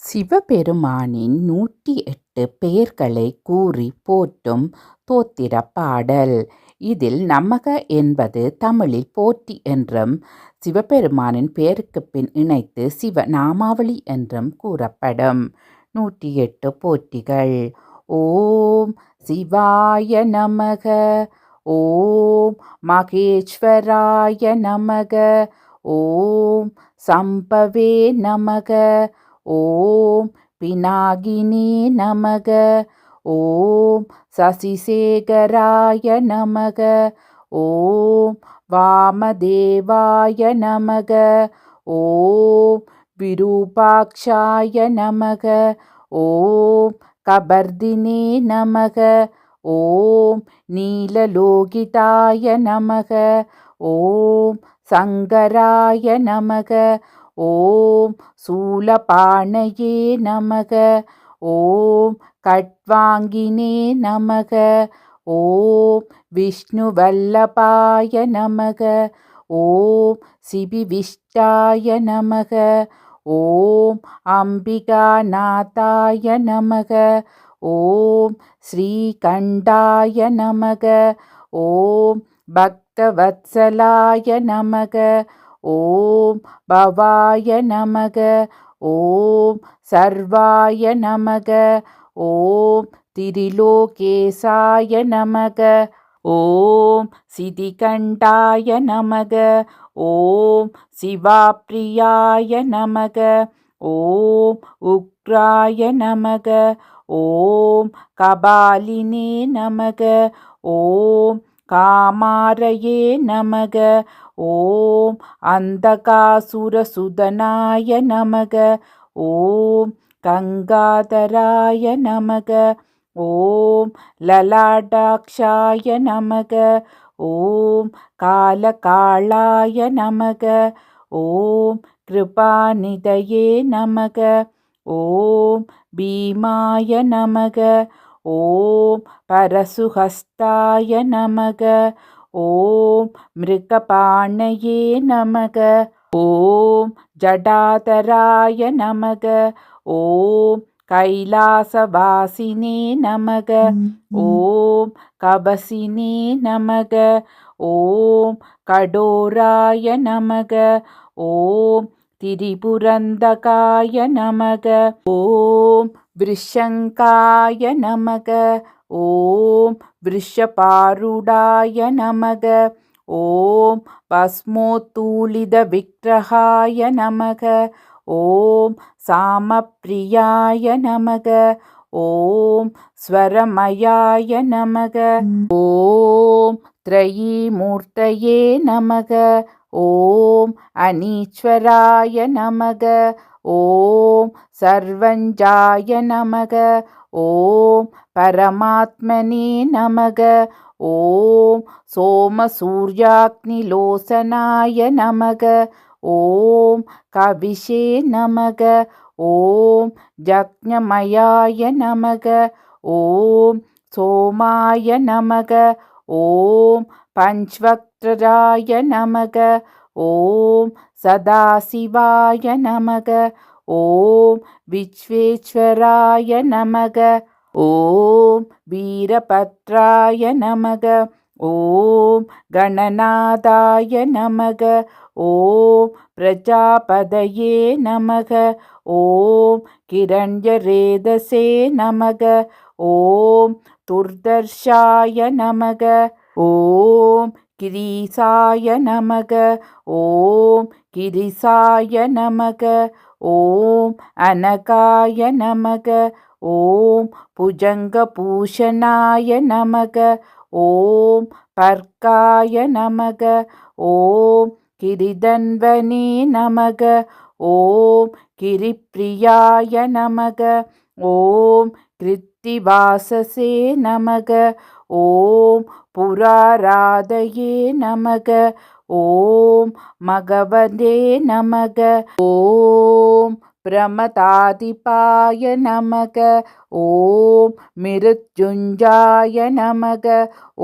சிவபெருமானின் 108 பெயர்களை கூறி போற்றும் தோத்திர பாடல். இதில் நமக என்பது தமிழில் போற்றி என்றும், சிவபெருமானின் பெயருக்குப் பின் இணைத்து சிவ நாமாவளி என்றும் கூறப்படும். 108 போற்றிகள். ஓம் சிவாய நமக. ஓம் மகேஸ்வராய நமக. ஓம் சம்பவே நமக. ஓம் பினாகினே நமக. ஓம் சசிசேகராய நமக. ஓம் வாமதேவாய நமக. ஓம் விரூபாக்ஷாய நமக. ஓம் கபர்தினே நமக. ஓம் நீலலோகிதாய நமக. ஓம் சங்கராய நமக. ஓம் சூலபாணயே நமக. ஓம் கட்வாங்கினே நமக. ஓம் விஷ்ணுவல்லபாய நமக. ஓம் சிபிவிஷ்டாய நமக. ஓம் அம்பிகாநாதாய நமக. ஓம் ஸ்ரீகண்டாய நமக. ஓம் பக்தவத்சலாய நமக. ஓம் பவாய நமக. ஓம் சர்வாய நமக. ஓம் திரிலோகேசாய நமக. ஓம் சிதிகண்டாய நமக. ஓம் சிவாப்ரியாய நமக. ஓம் உக்ராய நமக. ஓம் கபாலினே நமக. ஓம் காமாரயே நமக. ஓம் அந்தகாசுரசுதனாய நமக. ஓம் கங்காதராய நமக. ஓம் லலாடாக்ஷாய நமக. ஓம் காலகாளாய நமக. ஓம் கிருபாநிதயே நமக. ஓம் பீமாய நமக. ஓம் பரசுஹஸ்தாய நமக. ஓம் மிருகபாணயே நமக. ஓம் ஜடாதராய நமக. ஓம் கைலாசவாசினே நமக. ஓம் கபசினே நமக. ஓம் கடோராய நமக. ஓம் திரிபுரந்தகாய நமக. ஓம் விருஷங்காய நமக. ஓம் விருஷபாருடாய நமக. ஓம் பஸ்மோத்தூளித விக்கிரகாய நமக. ஓம் சாமப்ரியாய நமக. ஓம் ஸ்வரமயாய நமக. ஓம் த்ரயீமூர்த்தயே நமக. ஓம் அனீஸ்வராய நமக. ஓம் சர்வஞ்சாய நமக. ஓம் பரமாத்மனே நமக. ஓம் சோமசூர்யாக்னிலோசனாய நமக. ஓம் கவிஷே நமக. ஓம் ஜக்ஞமயாய நமக. ஓம் சோமாய நமக. ஓம் பஞ்ச்வக்த்ராய நமக. ஓம் சதாசிவாய நமக. ஓம் விஸ்வேஸ்வராய நமக. ஓம் வீரபத்ராய நமக. ஓம் கணநாதாய நமக. ஓம் பிரஜாபதயே நமக. ஓம் கிரண்யரேதசே நமக. ஓம் துர்தர்ஷாய நமக. ஓம் கிரீசாய நமக. ஓம் கிரிசாய நமக. ஓம் அனகாய நமக. ஓம் புஜங்கபூஷணாய நமக. ஓம் பர்காய நமக. ஓம் கிரிதன்வனே நமக. ஓம் கிரிப்ரியாய நமக. ஓம் கிருத்திவாசசே நமக. ஓம் புராராதயே நமக. ஓம் மகவதே நமக. ஓம் பிரமதாதிபாய நமக. ஓம் மிருத்யுஞ்சாய நமக.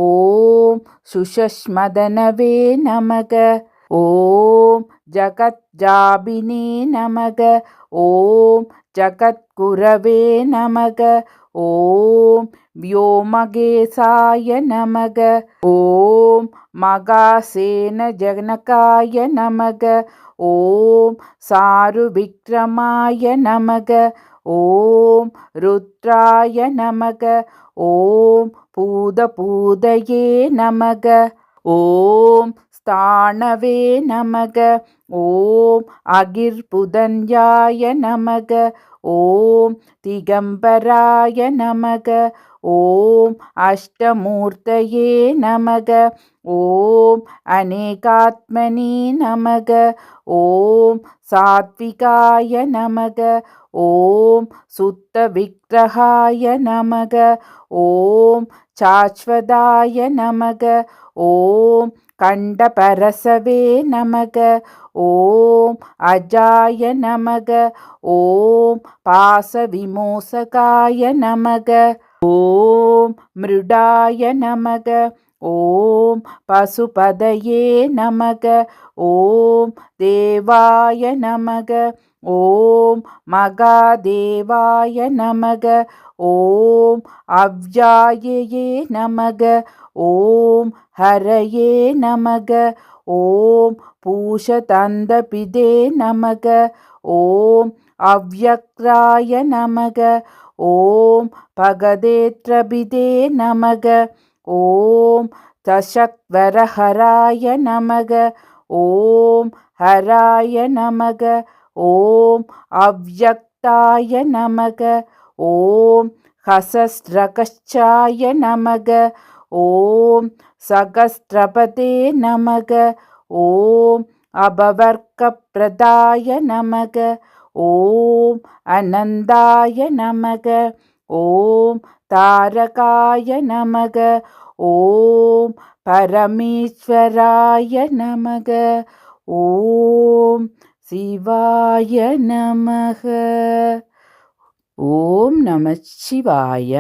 ஓம் சுஷஸ்மதனவே நமக. ஓம் ஜகத்ஜாபினே நமக. ஓம் ஜகத்குரவே நமக. ஓம் व्योमगेशाय नमः. ஓம் மகாசேன ஜனகாய நமக. ஓம் சாருவிக்ரமாய நமக. ஓம் ருத்ராய நமக. ஓம் பூதபூதயே நமக. ஓம் ஸ்தானவே நமக. ஓம் அகிர்புதன்யாய நமக. ஓம் திகம்பராய நமக. ஓம் அஷ்டமூர்த்தயே நமக. ஓம் அநேகாத்மனி நமக. ஓம் சாத்விகாய நமக. ஓம் சுத்த விக்கிரகாய நமக. ஓம் சாஸ்வதாய நமக. ஓம் கண்டபரசவே நமக. ஓம் அஜாய நமக. ஓம் பாசவிமோசகாய நமக. ஓம் மிருடாய நமக. ஓம் பசுபதயே நமக. ஓம் தேவாய நமக. ஓம் மகாதேவாய நமக. ஓம் அவ்யாயே நமக. ஓம் ஹரயே நமக. ஓம் பூஷதந்தபிதே நமக. ஓம் அவ்யக்ராய நமக. ஓம் பகதேத்ரபிதே நமக. ஓம் தசக்வரஹராய நமக. ஓம் ஹராய நமக. ஓம் அவ்யக்தாய நமக. ஓம் ஹசஸ்ரகச்சாய நமக. ஓம் சகஸ்ரபதே நமக. ஓம் அபவர்க்கப்ரதாய நமக. ஓம் அனந்தாய நமக. ஓம் தாரகாய நமக. ஓம் பரமேஸ்வராய நமக. ஓம் சிவாய நமக. ஓம் நமச்சிவாய.